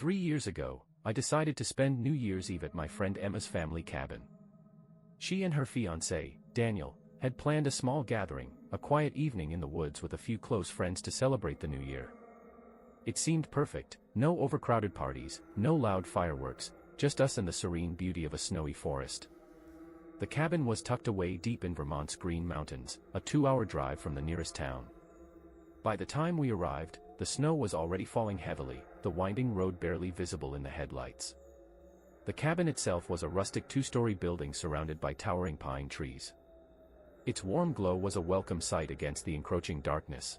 3 years ago, I decided to spend New Year's Eve at my friend Emma's family cabin. She and her fiancé, Daniel, had planned a small gathering, a quiet evening in the woods with a few close friends to celebrate the new year. It seemed perfect, no overcrowded parties, no loud fireworks, just us and the serene beauty of a snowy forest. The cabin was tucked away deep in Vermont's Green Mountains, a 2-hour drive from the nearest town. By the time we arrived, the snow was already falling heavily, the winding road barely visible in the headlights. The cabin itself was a rustic 2-story building surrounded by towering pine trees. Its warm glow was a welcome sight against the encroaching darkness.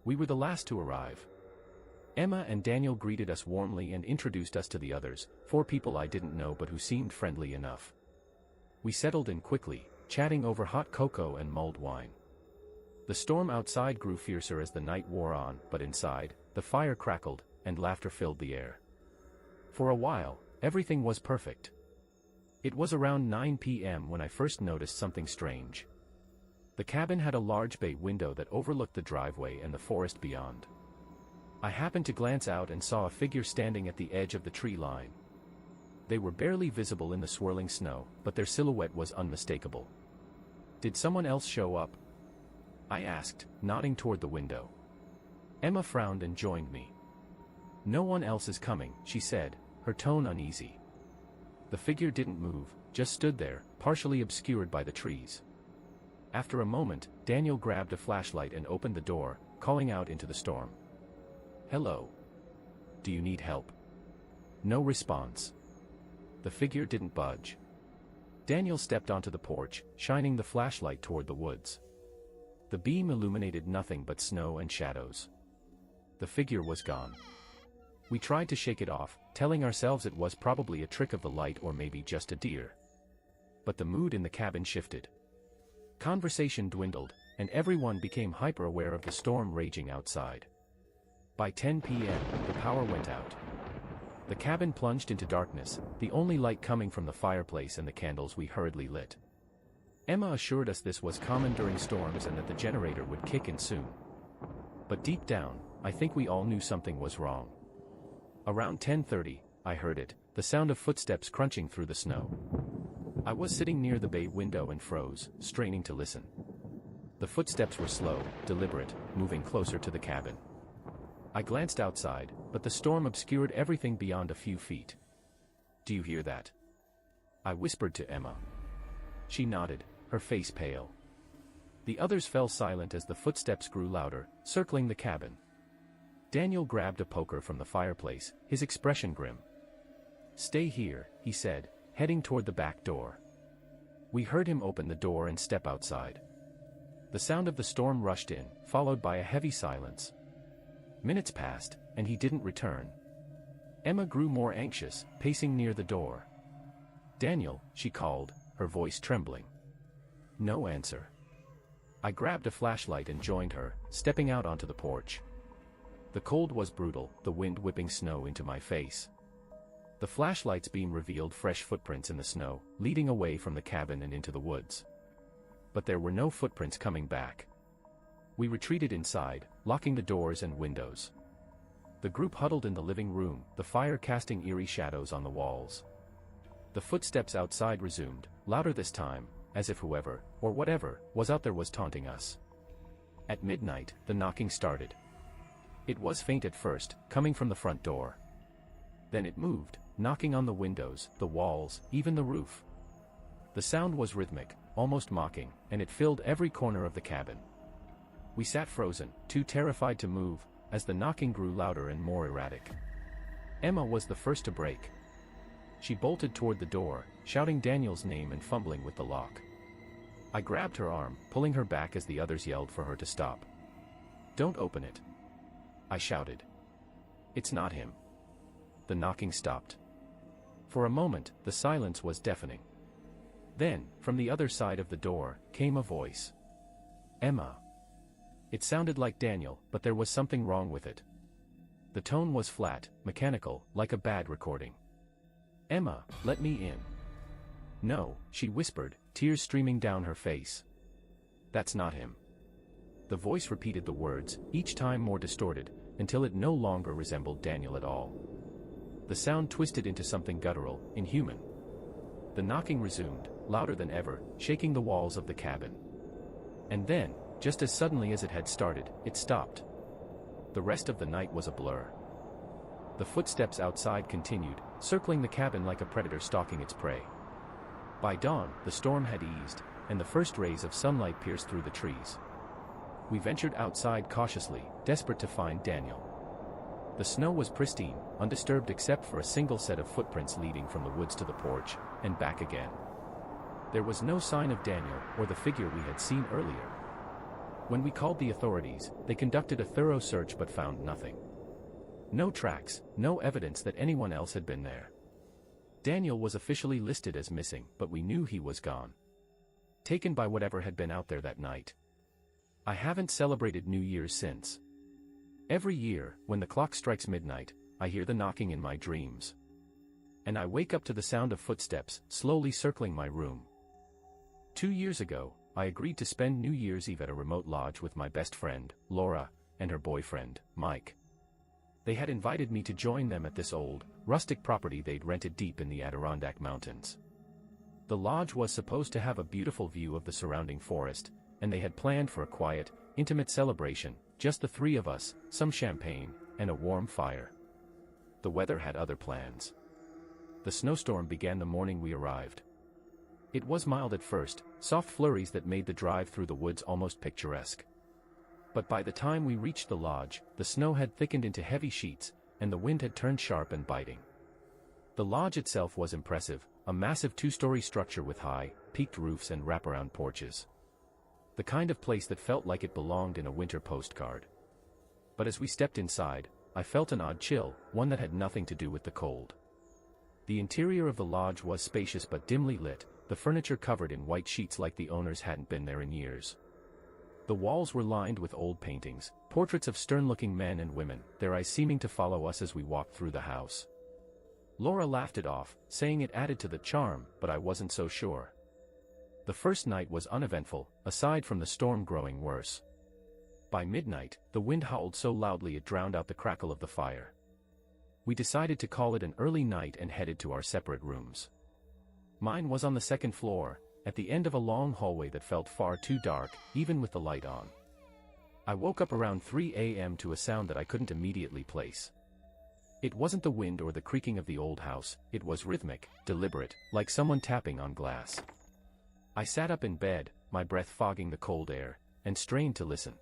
We were the last to arrive. Emma and Daniel greeted us warmly and introduced us to the others, 4 people I didn't know but who seemed friendly enough. We settled in quickly, chatting over hot cocoa and mulled wine. The storm outside grew fiercer as the night wore on, but inside, the fire crackled, and laughter filled the air. For a while, everything was perfect. It was around 9 p.m. when I first noticed something strange. The cabin had a large bay window that overlooked the driveway and the forest beyond. I happened to glance out and saw a figure standing at the edge of the tree line. They were barely visible in the swirling snow, but their silhouette was unmistakable. "Did someone else show up?" I asked, nodding toward the window. Emma frowned and joined me. "No one else is coming," she said, her tone uneasy. The figure didn't move, just stood there, partially obscured by the trees. After a moment, Daniel grabbed a flashlight and opened the door, calling out into the storm. "Hello. Do you need help?" No response. The figure didn't budge. Daniel stepped onto the porch, shining the flashlight toward the woods. The beam illuminated nothing but snow and shadows. The figure was gone. We tried to shake it off, telling ourselves it was probably a trick of the light or maybe just a deer. But the mood in the cabin shifted. Conversation dwindled, and everyone became hyper-aware of the storm raging outside. By 10 p.m., the power went out. The cabin plunged into darkness, the only light coming from the fireplace and the candles we hurriedly lit. Emma assured us this was common during storms and that the generator would kick in soon. But deep down, I think we all knew something was wrong. Around 10:30, I heard it, the sound of footsteps crunching through the snow. I was sitting near the bay window and froze, straining to listen. The footsteps were slow, deliberate, moving closer to the cabin. I glanced outside, but the storm obscured everything beyond a few feet. "Do you hear that?" I whispered to Emma. She nodded, her face pale. The others fell silent as the footsteps grew louder, circling the cabin. Daniel grabbed a poker from the fireplace, his expression grim. "Stay here," he said, heading toward the back door. We heard him open the door and step outside. The sound of the storm rushed in, followed by a heavy silence. Minutes passed, and he didn't return. Emma grew more anxious, pacing near the door. "Daniel," she called, her voice trembling. No answer. I grabbed a flashlight and joined her, stepping out onto the porch. The cold was brutal, the wind whipping snow into my face. The flashlight's beam revealed fresh footprints in the snow, leading away from the cabin and into the woods. But there were no footprints coming back. We retreated inside, locking the doors and windows. The group huddled in the living room, the fire casting eerie shadows on the walls. The footsteps outside resumed, louder this time, as if whoever, or whatever, was out there was taunting us. At midnight, the knocking started. It was faint at first, coming from the front door. Then it moved, knocking on the windows, the walls, even the roof. The sound was rhythmic, almost mocking, and it filled every corner of the cabin. We sat frozen, too terrified to move, as the knocking grew louder and more erratic. Emma was the first to break. She bolted toward the door, shouting Daniel's name and fumbling with the lock. I grabbed her arm, pulling her back as the others yelled for her to stop. "Don't open it," I shouted. "It's not him." The knocking stopped. For a moment, the silence was deafening. Then, from the other side of the door, came a voice. "Emma." It sounded like Daniel, but there was something wrong with it. The tone was flat, mechanical, like a bad recording. "Emma, let me in." "No," she whispered, tears streaming down her face. "That's not him." The voice repeated the words, each time more distorted, until it no longer resembled Daniel at all. the sound twisted into something guttural, inhuman. The knocking resumed, louder than ever, shaking the walls of the cabin. And then, just as suddenly as it had started, it stopped. The rest of the night was a blur. The footsteps outside continued, circling the cabin like a predator stalking its prey. By dawn, the storm had eased, and the first rays of sunlight pierced through the trees. We ventured outside cautiously, desperate to find Daniel. The snow was pristine, undisturbed except for a single set of footprints leading from the woods to the porch, and back again. There was no sign of Daniel, or the figure we had seen earlier. When we called the authorities, they conducted a thorough search but found nothing. No tracks, no evidence that anyone else had been there. Daniel was officially listed as missing, but we knew he was gone. Taken by whatever had been out there that night. I haven't celebrated New Year's since. Every year, when the clock strikes midnight, I hear the knocking in my dreams. And I wake up to the sound of footsteps, slowly circling my room. 2 years ago, I agreed to spend New Year's Eve at a remote lodge with my best friend, Laura, and her boyfriend, Mike. They had invited me to join them at this old, rustic property they'd rented deep in the Adirondack Mountains. The lodge was supposed to have a beautiful view of the surrounding forest, and they had planned for a quiet, intimate celebration, just the three of us, some champagne, and a warm fire. The weather had other plans. The snowstorm began the morning we arrived. It was mild at first, soft flurries that made the drive through the woods almost picturesque. But by the time we reached the lodge, the snow had thickened into heavy sheets, and the wind had turned sharp and biting. The lodge itself was impressive, a massive 2-story structure with high, peaked roofs and wraparound porches. The kind of place that felt like it belonged in a winter postcard. But as we stepped inside, I felt an odd chill, one that had nothing to do with the cold. The interior of the lodge was spacious but dimly lit, the furniture covered in white sheets like the owners hadn't been there in years. The walls were lined with old paintings, portraits of stern-looking men and women, their eyes seeming to follow us as we walked through the house. Laura laughed it off, saying it added to the charm, but I wasn't so sure. The first night was uneventful, aside from the storm growing worse. By midnight, the wind howled so loudly it drowned out the crackle of the fire. We decided to call it an early night and headed to our separate rooms. Mine was on the second floor, at the end of a long hallway that felt far too dark, even with the light on. I woke up around 3 a.m. to a sound that I couldn't immediately place. It wasn't the wind or the creaking of the old house, it was rhythmic, deliberate, like someone tapping on glass. I sat up in bed, my breath fogging the cold air, and strained to listen.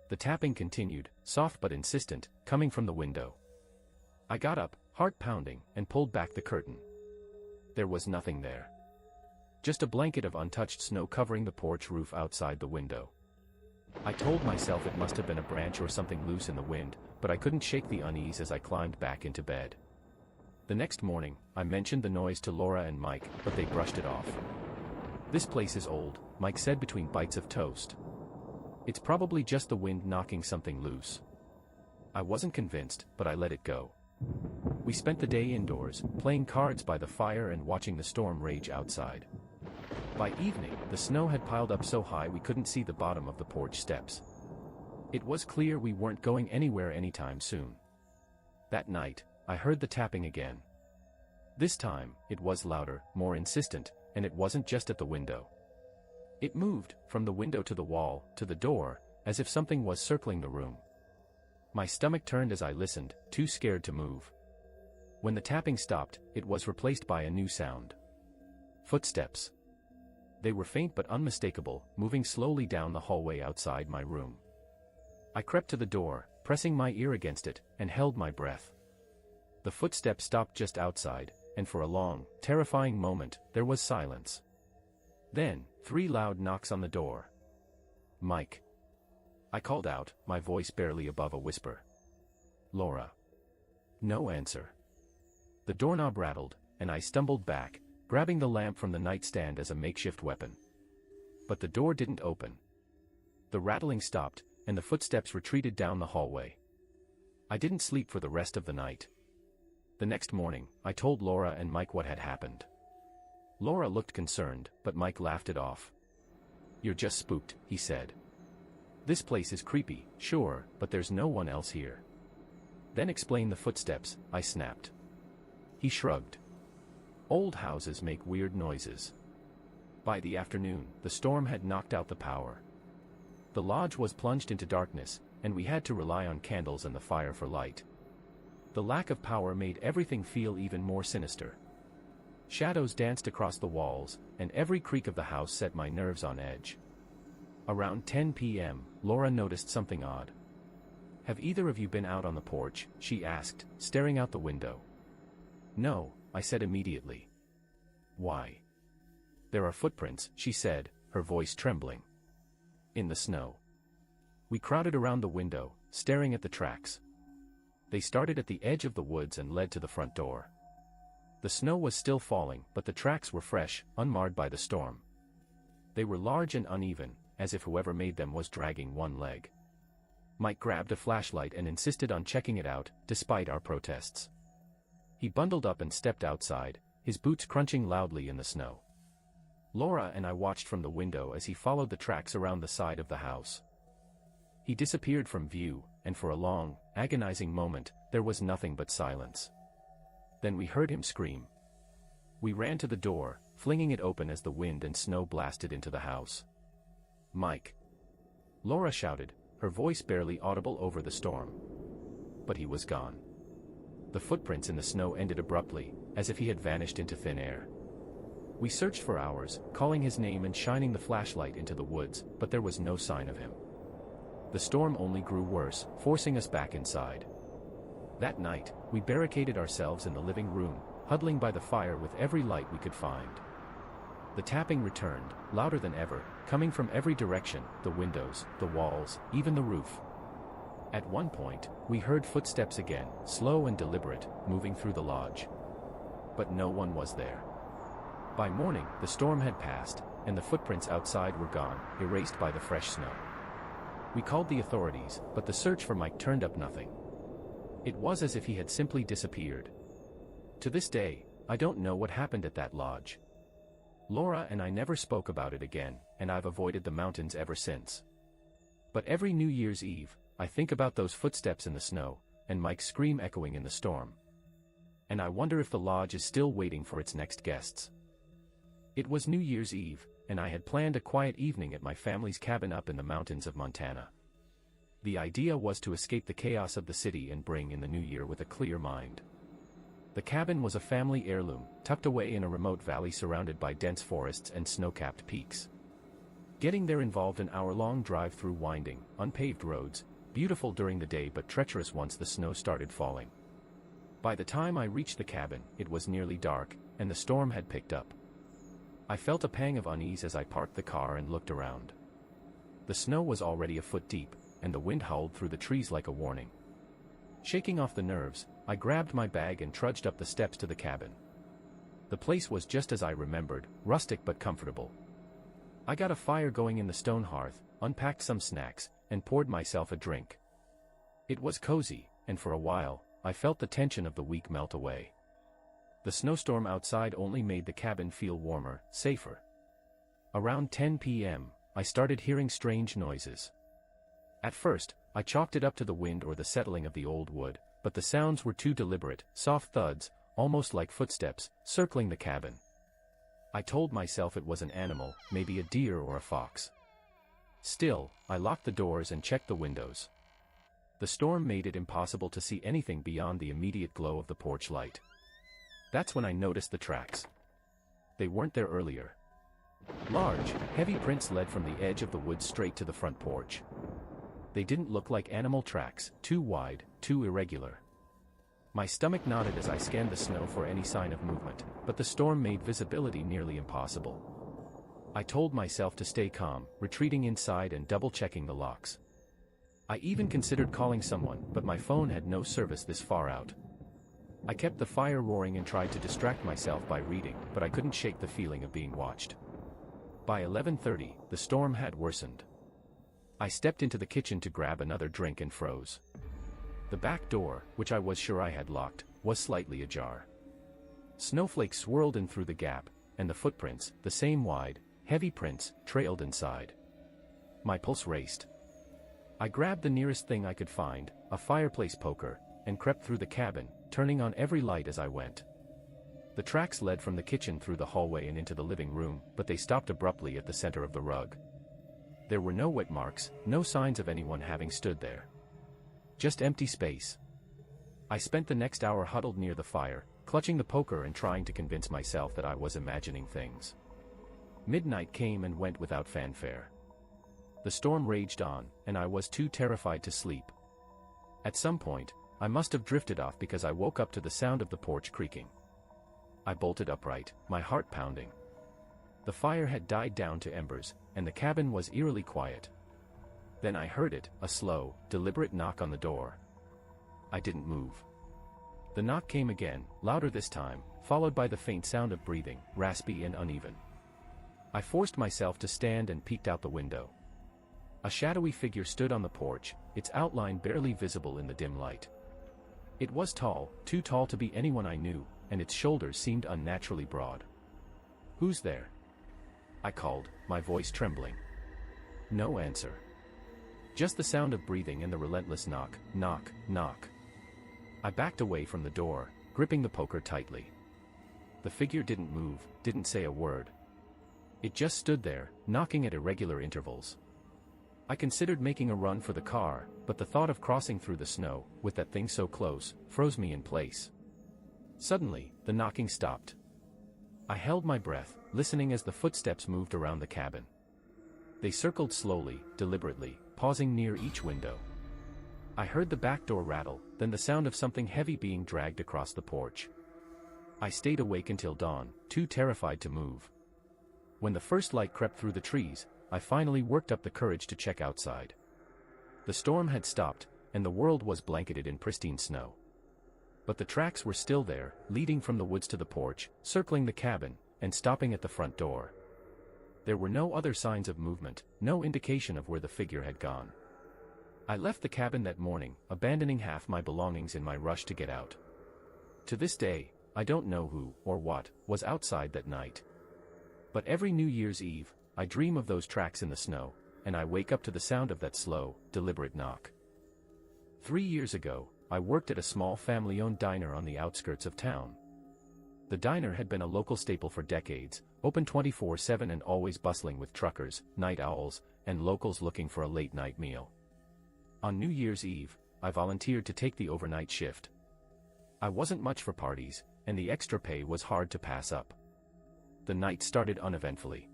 The tapping continued, soft but insistent, coming from the window. I got up, heart pounding, and pulled back the curtain. There was nothing there. Just a blanket of untouched snow covering the porch roof outside the window. I told myself it must have been a branch or something loose in the wind, but I couldn't shake the unease as I climbed back into bed. The next morning, I mentioned the noise to Laura and Mike, but they brushed it off. "This place is old," Mike said between bites of toast. "It's probably just the wind knocking something loose." I wasn't convinced, but I let it go. We spent the day indoors, playing cards by the fire and watching the storm rage outside. By evening, the snow had piled up so high we couldn't see the bottom of the porch steps. It was clear we weren't going anywhere anytime soon. That night, I heard the tapping again. This time, it was louder, more insistent, and it wasn't just at the window. It moved, from the window to the wall, to the door, as if something was circling the room. My stomach turned as I listened, too scared to move. When the tapping stopped, it was replaced by a new sound. Footsteps. They were faint but unmistakable, moving slowly down the hallway outside my room. I crept to the door, pressing my ear against it, and held my breath. The footsteps stopped just outside, and for a long, terrifying moment, there was silence. Then, 3 loud knocks on the door. "Mike." I called out, my voice barely above a whisper. "Laura." No answer. The doorknob rattled, and I stumbled back, grabbing the lamp from the nightstand as a makeshift weapon. But the door didn't open. The rattling stopped, and the footsteps retreated down the hallway. I didn't sleep for the rest of the night. The next morning, I told Laura and Mike what had happened. Laura looked concerned, but Mike laughed it off. "You're just spooked," he said. "This place is creepy, sure, but there's no one else here." "Then explain the footsteps," I snapped. He shrugged. Old houses make weird noises. By the afternoon, the storm had knocked out the power. The lodge was plunged into darkness, and we had to rely on candles and the fire for light. The lack of power made everything feel even more sinister. Shadows danced across the walls, and every creak of the house set my nerves on edge. Around 10 p.m., Laura noticed something odd. "Have either of you been out on the porch?" she asked, staring out the window. "No," I said immediately. "Why?" "There are footprints," she said, her voice trembling. "In the snow." We crowded around the window, staring at the tracks. They started at the edge of the woods and led to the front door. The snow was still falling, but the tracks were fresh, unmarred by the storm. They were large and uneven, as if whoever made them was dragging one leg. Mike grabbed a flashlight and insisted on checking it out, despite our protests. He bundled up and stepped outside, his boots crunching loudly in the snow. Laura and I watched from the window as he followed the tracks around the side of the house. He disappeared from view, and for a long, agonizing moment, there was nothing but silence. Then we heard him scream. We ran to the door, flinging it open as the wind and snow blasted into the house. "Mike!" Laura shouted, her voice barely audible over the storm. But he was gone. The footprints in the snow ended abruptly, as if he had vanished into thin air. We searched for hours, calling his name and shining the flashlight into the woods, but there was no sign of him. The storm only grew worse, forcing us back inside. That night, we barricaded ourselves in the living room, huddling by the fire with every light we could find. The tapping returned, louder than ever, coming from every direction, the windows, the walls, even the roof. At one point, we heard footsteps again, slow and deliberate, moving through the lodge. But no one was there. By morning, the storm had passed, and the footprints outside were gone, erased by the fresh snow. We called the authorities, but the search for Mike turned up nothing. It was as if he had simply disappeared. To this day, I don't know what happened at that lodge. Laura and I never spoke about it again, and I've avoided the mountains ever since. But every New Year's Eve, I think about those footsteps in the snow, and Mike's scream echoing in the storm. And I wonder if the lodge is still waiting for its next guests. It was New Year's Eve, and I had planned a quiet evening at my family's cabin up in the mountains of Montana. The idea was to escape the chaos of the city and bring in the new year with a clear mind. The cabin was a family heirloom, tucked away in a remote valley surrounded by dense forests and snow-capped peaks. Getting there involved an hour-long drive through winding, unpaved roads, beautiful during the day but treacherous once the snow started falling. By the time I reached the cabin, it was nearly dark, and the storm had picked up. I felt a pang of unease as I parked the car and looked around. The snow was already a foot deep, and the wind howled through the trees like a warning. Shaking off the nerves, I grabbed my bag and trudged up the steps to the cabin. The place was just as I remembered, rustic but comfortable. I got a fire going in the stone hearth, unpacked some snacks, and poured myself a drink. It was cozy, and for a while, I felt the tension of the week melt away. The snowstorm outside only made the cabin feel warmer, safer. Around 10 p.m., I started hearing strange noises. At first, I chalked it up to the wind or the settling of the old wood, but the sounds were too deliberate, soft thuds, almost like footsteps, circling the cabin. I told myself it was an animal, maybe a deer or a fox. Still, I locked the doors and checked the windows. The storm made it impossible to see anything beyond the immediate glow of the porch light. That's when I noticed the tracks. They weren't there earlier. Large, heavy prints led from the edge of the woods straight to the front porch. They didn't look like animal tracks, too wide, too irregular. My stomach knotted as I scanned the snow for any sign of movement, but the storm made visibility nearly impossible. I told myself to stay calm, retreating inside and double-checking the locks. I even considered calling someone, but my phone had no service this far out. I kept the fire roaring and tried to distract myself by reading, but I couldn't shake the feeling of being watched. By 11:30, the storm had worsened. I stepped into the kitchen to grab another drink and froze. The back door, which I was sure I had locked, was slightly ajar. Snowflakes swirled in through the gap, and the footprints, the same wide, heavy prints, trailed inside. My pulse raced. I grabbed the nearest thing I could find, a fireplace poker, and crept through the cabin, turning on every light as I went. The tracks led from the kitchen through the hallway and into the living room, but they stopped abruptly at the center of the rug. There were no wet marks, no signs of anyone having stood there. Just empty space. I spent the next hour huddled near the fire, clutching the poker and trying to convince myself that I was imagining things. Midnight came and went without fanfare. The storm raged on, and I was too terrified to sleep. At some point, I must have drifted off because I woke up to the sound of the porch creaking. I bolted upright, my heart pounding. The fire had died down to embers, and the cabin was eerily quiet. Then I heard it, a slow, deliberate knock on the door. I didn't move. The knock came again, louder this time, followed by the faint sound of breathing, raspy and uneven. I forced myself to stand and peeked out the window. A shadowy figure stood on the porch, its outline barely visible in the dim light. It was tall, too tall to be anyone I knew, and its shoulders seemed unnaturally broad. "Who's there?" I called, my voice trembling. No answer. Just the sound of breathing and the relentless knock, knock, knock. I backed away from the door, gripping the poker tightly. The figure didn't move, didn't say a word. It just stood there, knocking at irregular intervals. I considered making a run for the car, but the thought of crossing through the snow, with that thing so close, froze me in place. Suddenly, the knocking stopped. I held my breath, listening as the footsteps moved around the cabin. They circled slowly, deliberately, pausing near each window. I heard the back door rattle, then the sound of something heavy being dragged across the porch. I stayed awake until dawn, too terrified to move. When the first light crept through the trees, I finally worked up the courage to check outside. The storm had stopped, and the world was blanketed in pristine snow. But the tracks were still there, leading from the woods to the porch, circling the cabin, and stopping at the front door. There were no other signs of movement, no indication of where the figure had gone. I left the cabin that morning, abandoning half my belongings in my rush to get out. To this day, I don't know who, or what, was outside that night. But every New Year's Eve, I dream of those tracks in the snow, and I wake up to the sound of that slow, deliberate knock. 3 years ago, I worked at a small family-owned diner on the outskirts of town. The diner had been a local staple for decades, open 24/7 and always bustling with truckers, night owls, and locals looking for a late-night meal. On New Year's Eve, I volunteered to take the overnight shift. I wasn't much for parties, and the extra pay was hard to pass up. The night started uneventfully.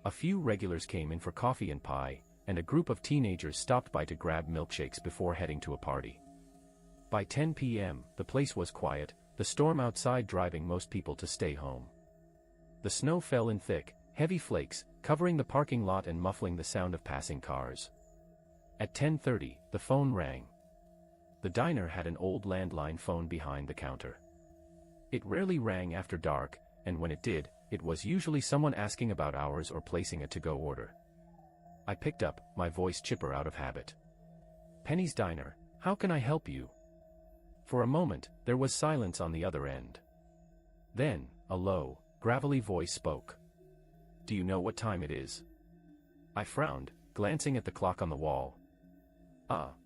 A few regulars came in for coffee and pie, and a group of teenagers stopped by to grab milkshakes before heading to a party. By 10 p.m., the place was quiet, the storm outside driving most people to stay home. The snow fell in thick, heavy flakes, covering the parking lot and muffling the sound of passing cars. At 10:30, the phone rang. The diner had an old landline phone behind the counter. It rarely rang after dark, and when it did, it was usually someone asking about hours or placing a to-go order. I picked up, my voice chipper out of habit. "Penny's Diner, how can I help you?" For a moment, there was silence on the other end. Then, a low, gravelly voice spoke. "Do you know what time it is?" I frowned, glancing at the clock on the wall.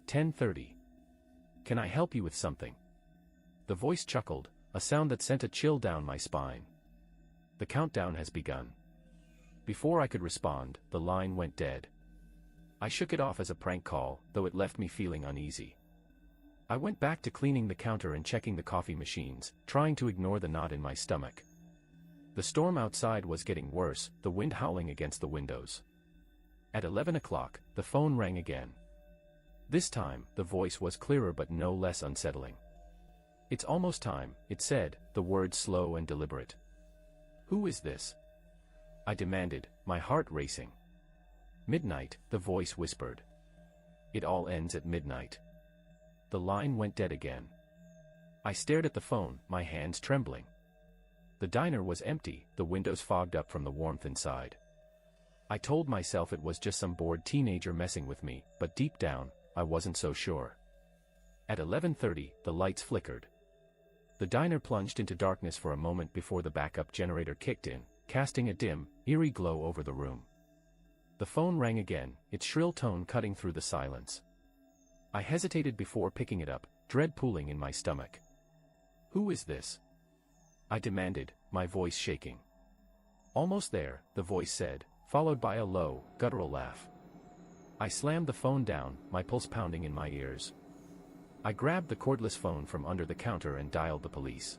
10:30. "Can I help you with something?" The voice chuckled, a sound that sent a chill down my spine. "The countdown has begun." Before I could respond, the line went dead. I shook it off as a prank call, though it left me feeling uneasy. I went back to cleaning the counter and checking the coffee machines, trying to ignore the knot in my stomach. The storm outside was getting worse, the wind howling against the windows. At 11 o'clock, the phone rang again. This time, the voice was clearer but no less unsettling. "It's almost time," it said, the words slow and deliberate. "Who is this?" I demanded, my heart racing. "Midnight," the voice whispered. "It all ends at midnight." The line went dead again. I stared at the phone, my hands trembling. The diner was empty, the windows fogged up from the warmth inside. I told myself it was just some bored teenager messing with me, but deep down, I wasn't so sure. At 11:30, the lights flickered. The diner plunged into darkness for a moment before the backup generator kicked in, casting a dim, eerie glow over the room. The phone rang again, its shrill tone cutting through the silence. I hesitated before picking it up, dread pooling in my stomach. "Who is this?" I demanded, my voice shaking. Almost there, the voice said, followed by a low, guttural laugh. I slammed the phone down, my pulse pounding in my ears. I grabbed the cordless phone from under the counter and dialed the police.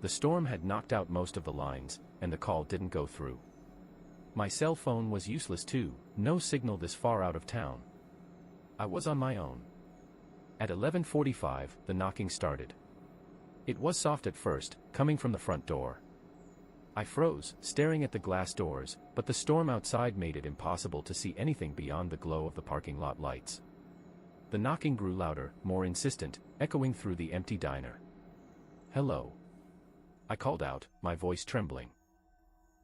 The storm had knocked out most of the lines, and the call didn't go through. My cell phone was useless too, no signal this far out of town. I was on my own. At 11:45, the knocking started. It was soft at first, coming from the front door. I froze, staring at the glass doors, but the storm outside made it impossible to see anything beyond the glow of the parking lot lights. The knocking grew louder, more insistent, echoing through the empty diner. "Hello," I called out, my voice trembling.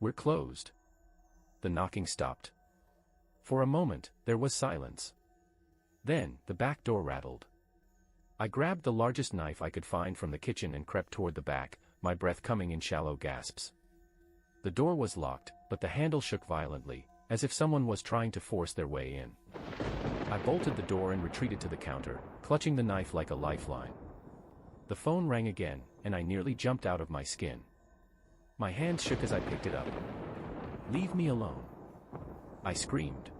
"We're closed." The knocking stopped. For a moment, there was silence. Then, the back door rattled. I grabbed the largest knife I could find from the kitchen and crept toward the back, my breath coming in shallow gasps. The door was locked, but the handle shook violently, as if someone was trying to force their way in. I bolted the door and retreated to the counter, clutching the knife like a lifeline. The phone rang again, and I nearly jumped out of my skin. My hands shook as I picked it up. "Leave me alone," I screamed.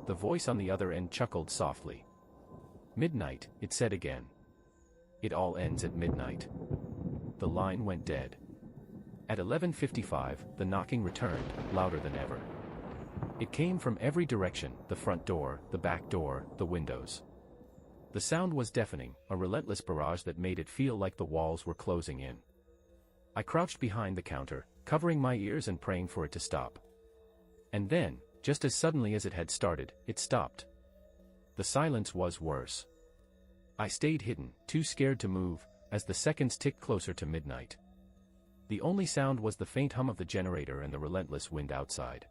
The voice on the other end chuckled softly. "Midnight," it said again. "It all ends at midnight." The line went dead. At 11:55, the knocking returned, louder than ever. It came from every direction, the front door, the back door, the windows. The sound was deafening, a relentless barrage that made it feel like the walls were closing in. I crouched behind the counter, covering my ears and praying for it to stop. And then, just as suddenly as it had started, it stopped. The silence was worse. I stayed hidden, too scared to move, as the seconds ticked closer to midnight. The only sound was the faint hum of the generator and the relentless wind outside.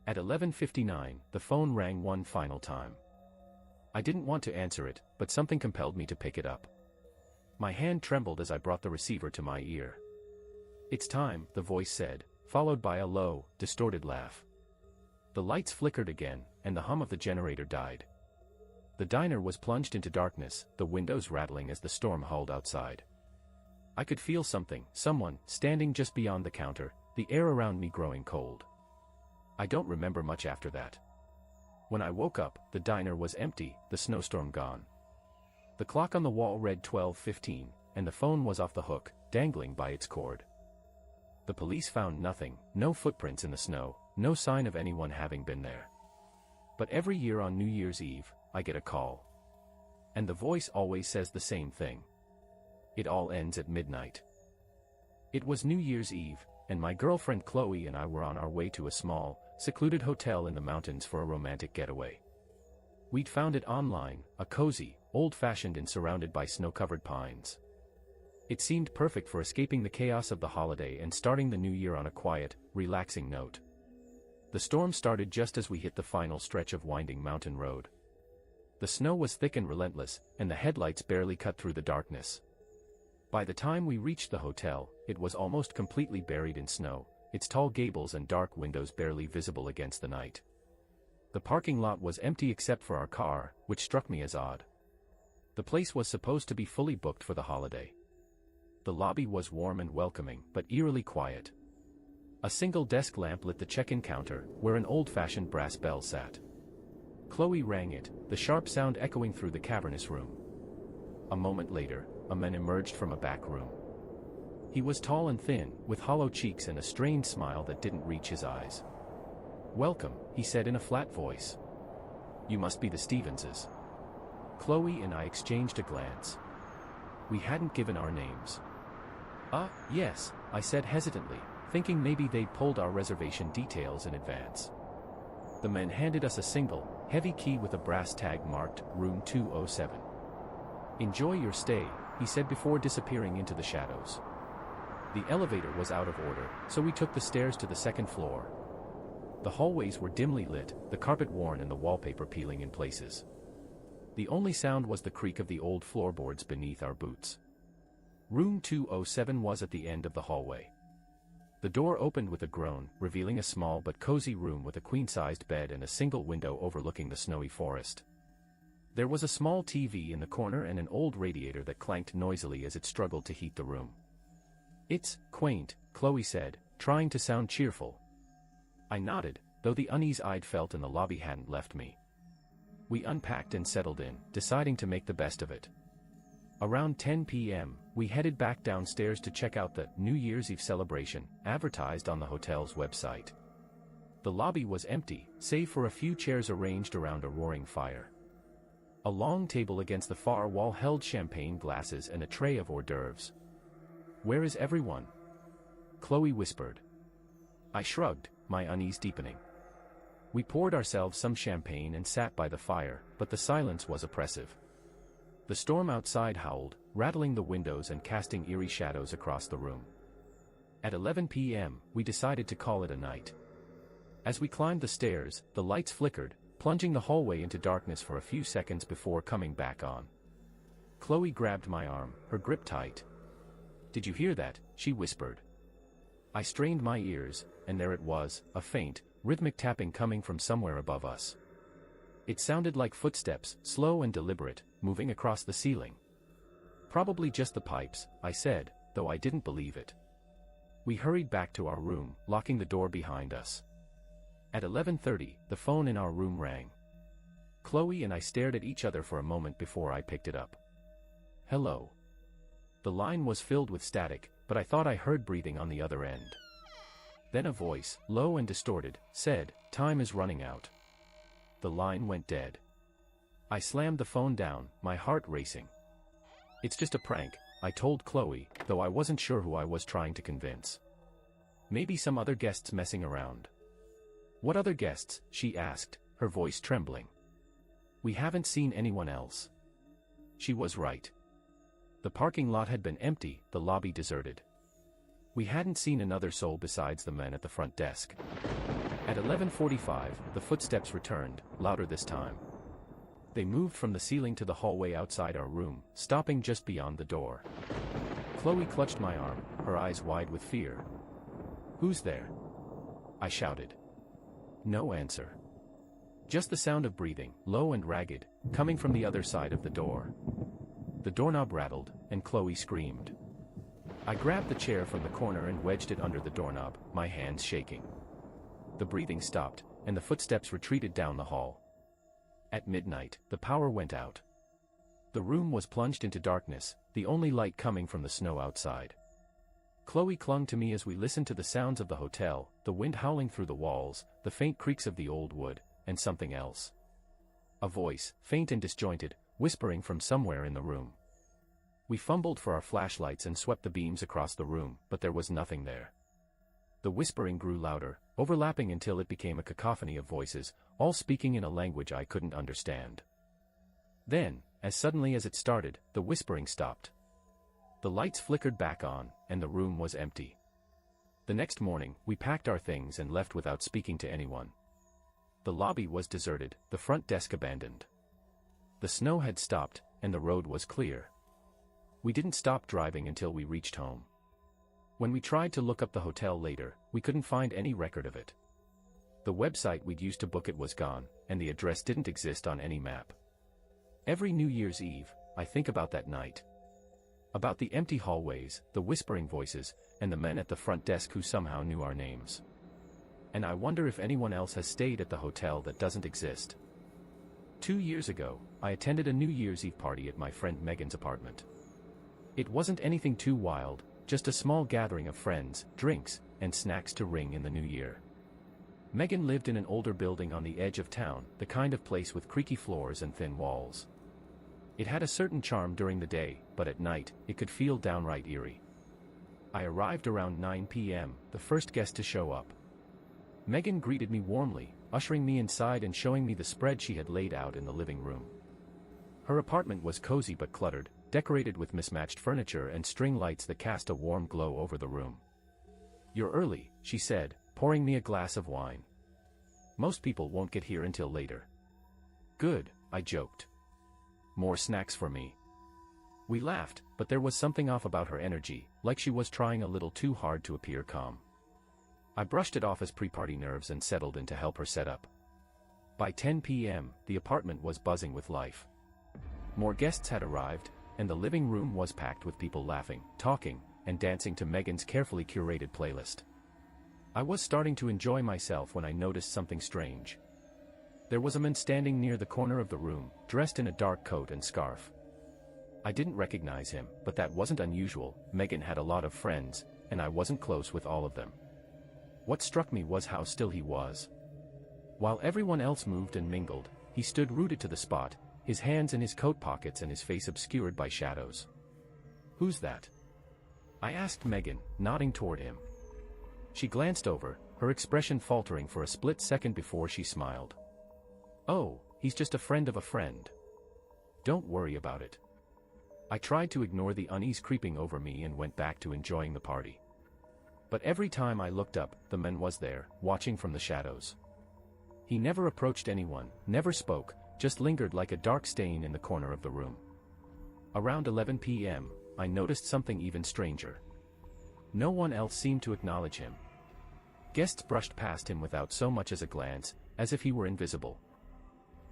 At 11:59, the phone rang one final time. I didn't want to answer it, but something compelled me to pick it up. My hand trembled as I brought the receiver to my ear. "It's time," the voice said, followed by a low, distorted laugh. The lights flickered again, and the hum of the generator died. The diner was plunged into darkness, the windows rattling as the storm howled outside. I could feel someone, standing just beyond the counter, the air around me growing cold. I don't remember much after that. When I woke up, the diner was empty, the snowstorm gone. The clock on the wall read 12:15, and the phone was off the hook, dangling by its cord. The police found nothing, no footprints in the snow, no sign of anyone having been there. But every year on New Year's Eve, I get a call. And the voice always says the same thing. It all ends at midnight. It was New Year's Eve, and my girlfriend Chloe and I were on our way to a small, secluded hotel in the mountains for a romantic getaway. We'd found it online, a cozy, old-fashioned and surrounded by snow-covered pines. It seemed perfect for escaping the chaos of the holiday and starting the new year on a quiet, relaxing note. The storm started just as we hit the final stretch of winding mountain road. The snow was thick and relentless, and the headlights barely cut through the darkness. By the time we reached the hotel, it was almost completely buried in snow, its tall gables and dark windows barely visible against the night. The parking lot was empty except for our car, which struck me as odd. The place was supposed to be fully booked for the holiday. The lobby was warm and welcoming, but eerily quiet. A single desk lamp lit the check-in counter, where an old-fashioned brass bell sat. Chloe rang it, the sharp sound echoing through the cavernous room. A moment later, a man emerged from a back room. He was tall and thin, with hollow cheeks and a strained smile that didn't reach his eyes. "Welcome," he said in a flat voice. "You must be the Stevenses." Chloe and I exchanged a glance. We hadn't given our names. Yes," I said hesitantly, thinking maybe they'd pulled our reservation details in advance. The man handed us a single, heavy key with a brass tag marked, Room 207. "Enjoy your stay," he said before disappearing into the shadows. The elevator was out of order, so we took the stairs to the second floor. The hallways were dimly lit, the carpet worn and the wallpaper peeling in places. The only sound was the creak of the old floorboards beneath our boots. Room 207 was at the end of the hallway. The door opened with a groan, revealing a small but cozy room with a queen-sized bed and a single window overlooking the snowy forest. There was a small TV in the corner and an old radiator that clanked noisily as it struggled to heat the room. It's quaint, Chloe said, trying to sound cheerful. I nodded, though the unease I'd felt in the lobby hadn't left me. We unpacked and settled in, deciding to make the best of it. Around 10 p.m., we headed back downstairs to check out the New Year's Eve celebration, advertised on the hotel's website. The lobby was empty, save for a few chairs arranged around a roaring fire. A long table against the far wall held champagne glasses and a tray of hors d'oeuvres. "Where is everyone?" Chloe whispered. I shrugged, my unease deepening. We poured ourselves some champagne and sat by the fire, but the silence was oppressive. The storm outside howled, rattling the windows and casting eerie shadows across the room. At 11 p.m., we decided to call it a night. As we climbed the stairs, the lights flickered, plunging the hallway into darkness for a few seconds before coming back on. Chloe grabbed my arm, her grip tight. "Did you hear that?" she whispered. I strained my ears, and there it was, a faint, rhythmic tapping coming from somewhere above us. It sounded like footsteps, slow and deliberate, moving across the ceiling. "Probably just the pipes," I said, though I didn't believe it. We hurried back to our room, locking the door behind us. At 11:30, the phone in our room rang. Chloe and I stared at each other for a moment before I picked it up. "Hello." The line was filled with static, but I thought I heard breathing on the other end. Then a voice, low and distorted, said, "Time is running out." The line went dead. I slammed the phone down, my heart racing. "It's just a prank," I told Chloe, though I wasn't sure who I was trying to convince. "Maybe some other guests messing around." "What other guests?" she asked, her voice trembling. "We haven't seen anyone else." She was right. The parking lot had been empty, the lobby deserted. We hadn't seen another soul besides the men at the front desk. At 11:45, the footsteps returned, louder this time. They moved from the ceiling to the hallway outside our room, stopping just beyond the door. Chloe clutched my arm, her eyes wide with fear. "Who's there?" I shouted. No answer. Just the sound of breathing, low and ragged, coming from the other side of the door. The doorknob rattled, and Chloe screamed. I grabbed the chair from the corner and wedged it under the doorknob, my hands shaking. The breathing stopped, and the footsteps retreated down the hall. At midnight, the power went out. The room was plunged into darkness, the only light coming from the snow outside. Chloe clung to me as we listened to the sounds of the hotel, the wind howling through the walls, the faint creaks of the old wood, and something else. A voice, faint and disjointed, whispering from somewhere in the room. We fumbled for our flashlights and swept the beams across the room, but there was nothing there. The whispering grew louder, overlapping until it became a cacophony of voices, all speaking in a language I couldn't understand. Then, as suddenly as it started, the whispering stopped. The lights flickered back on, and the room was empty. The next morning, we packed our things and left without speaking to anyone. The lobby was deserted, the front desk abandoned. The snow had stopped, and the road was clear. We didn't stop driving until we reached home. When we tried to look up the hotel later, we couldn't find any record of it. The website we'd used to book it was gone, and the address didn't exist on any map. Every New Year's Eve, I think about that night. About the empty hallways, the whispering voices, and the men at the front desk who somehow knew our names. And I wonder if anyone else has stayed at the hotel that doesn't exist. 2 years ago, I attended a New Year's Eve party at my friend Megan's apartment. It wasn't anything too wild, just a small gathering of friends, drinks, and snacks to ring in the new year. Megan lived in an older building on the edge of town, the kind of place with creaky floors and thin walls. It had a certain charm during the day, but at night, it could feel downright eerie. I arrived around 9 p.m., the first guest to show up. Megan greeted me warmly, ushering me inside and showing me the spread she had laid out in the living room. Her apartment was cozy but cluttered, decorated with mismatched furniture and string lights that cast a warm glow over the room. "You're early," she said, pouring me a glass of wine. "Most people won't get here until later." "Good," I joked. "More snacks for me." We laughed, but there was something off about her energy, like she was trying a little too hard to appear calm. I brushed it off as pre-party nerves and settled in to help her set up. By 10 p.m., the apartment was buzzing with life. More guests had arrived, and the living room was packed with people laughing, talking, and dancing to Megan's carefully curated playlist. I was starting to enjoy myself when I noticed something strange. There was a man standing near the corner of the room, dressed in a dark coat and scarf. I didn't recognize him, but that wasn't unusual. Megan had a lot of friends, and I wasn't close with all of them. What struck me was how still he was. While everyone else moved and mingled, he stood rooted to the spot, his hands in his coat pockets and his face obscured by shadows. "Who's that?" I asked Megan, nodding toward him. She glanced over, her expression faltering for a split second before she smiled. "Oh, he's just a friend of a friend. Don't worry about it." I tried to ignore the unease creeping over me and went back to enjoying the party. But every time I looked up, the man was there, watching from the shadows. He never approached anyone, never spoke, just lingered like a dark stain in the corner of the room. Around 11 p.m., I noticed something even stranger. No one else seemed to acknowledge him. Guests brushed past him without so much as a glance, as if he were invisible.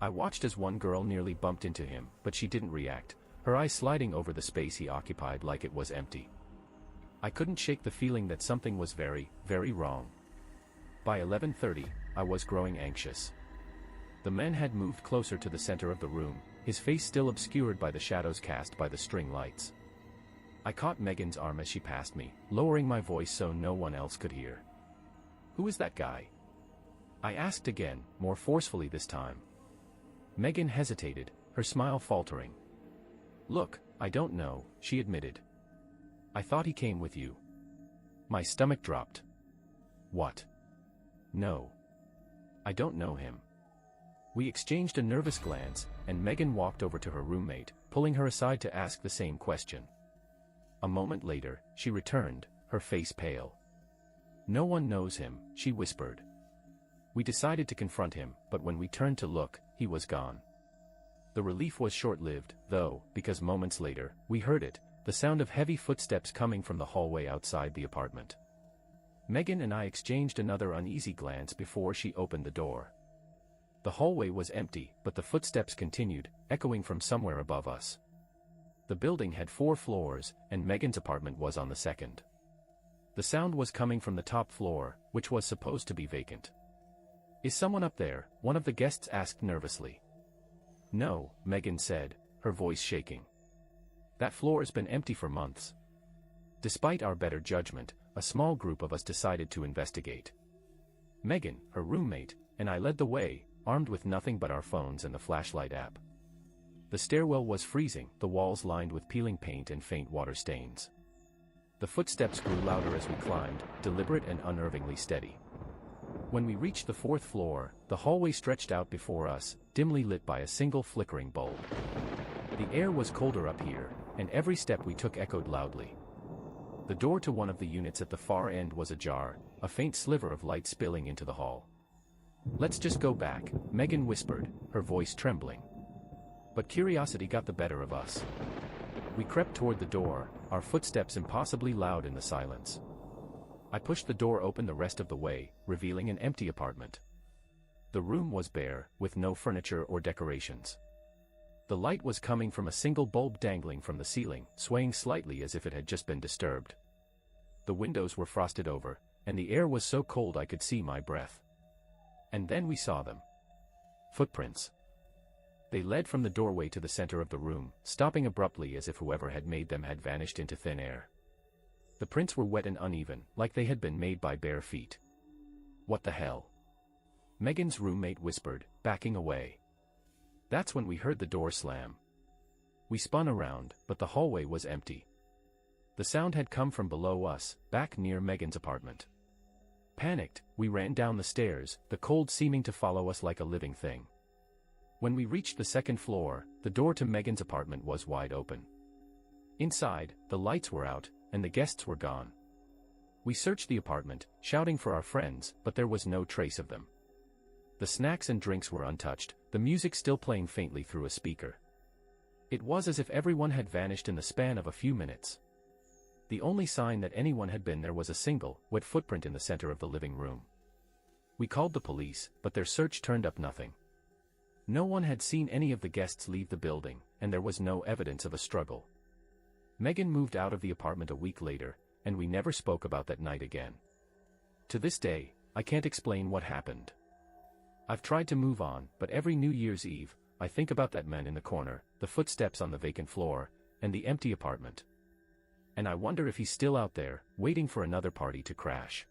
I watched as one girl nearly bumped into him, but she didn't react, her eyes sliding over the space he occupied like it was empty. I couldn't shake the feeling that something was very, very wrong. By 11:30, I was growing anxious. The man had moved closer to the center of the room, his face still obscured by the shadows cast by the string lights. I caught Megan's arm as she passed me, lowering my voice so no one else could hear. "Who is that guy?" I asked again, more forcefully this time. Megan hesitated, her smile faltering. "Look, I don't know," she admitted. "I thought he came with you." My stomach dropped. "What? No. I don't know him." We exchanged a nervous glance, and Megan walked over to her roommate, pulling her aside to ask the same question. A moment later, she returned, her face pale. "No one knows him," she whispered. We decided to confront him, but when we turned to look, he was gone. The relief was short-lived, though, because moments later, we heard it, the sound of heavy footsteps coming from the hallway outside the apartment. Megan and I exchanged another uneasy glance before she opened the door. The hallway was empty, but the footsteps continued, echoing from somewhere above us. The building had 4 floors, and Megan's apartment was on the second. The sound was coming from the top floor, which was supposed to be vacant. "Is someone up there?" one of the guests asked nervously. "No," Megan said, her voice shaking. "That floor's been empty for months." Despite our better judgment, a small group of us decided to investigate. Megan, her roommate, and I led the way, armed with nothing but our phones and the flashlight app. The stairwell was freezing, the walls lined with peeling paint and faint water stains. The footsteps grew louder as we climbed, deliberate and unnervingly steady. When we reached the 4th floor, the hallway stretched out before us, dimly lit by a single flickering bulb. The air was colder up here, and every step we took echoed loudly. The door to one of the units at the far end was ajar, a faint sliver of light spilling into the hall. "Let's just go back," Megan whispered, her voice trembling. But curiosity got the better of us. We crept toward the door, our footsteps impossibly loud in the silence. I pushed the door open the rest of the way, revealing an empty apartment. The room was bare, with no furniture or decorations. The light was coming from a single bulb dangling from the ceiling, swaying slightly as if it had just been disturbed. The windows were frosted over, and the air was so cold I could see my breath. And then we saw them. Footprints. They led from the doorway to the center of the room, stopping abruptly as if whoever had made them had vanished into thin air. The prints were wet and uneven, like they had been made by bare feet. "What the hell?" Megan's roommate whispered, backing away. That's when we heard the door slam. We spun around, but the hallway was empty. The sound had come from below us, back near Megan's apartment. Panicked, we ran down the stairs, the cold seeming to follow us like a living thing. When we reached the 2nd floor, the door to Megan's apartment was wide open. Inside, the lights were out, and the guests were gone. We searched the apartment, shouting for our friends, but there was no trace of them. The snacks and drinks were untouched, the music still playing faintly through a speaker. It was as if everyone had vanished in the span of a few minutes. The only sign that anyone had been there was a single, wet footprint in the center of the living room. We called the police, but their search turned up nothing. No one had seen any of the guests leave the building, and there was no evidence of a struggle. Megan moved out of the apartment a week later, and we never spoke about that night again. To this day, I can't explain what happened. I've tried to move on, but every New Year's Eve, I think about that man in the corner, the footsteps on the vacant floor, and the empty apartment. And I wonder if he's still out there, waiting for another party to crash.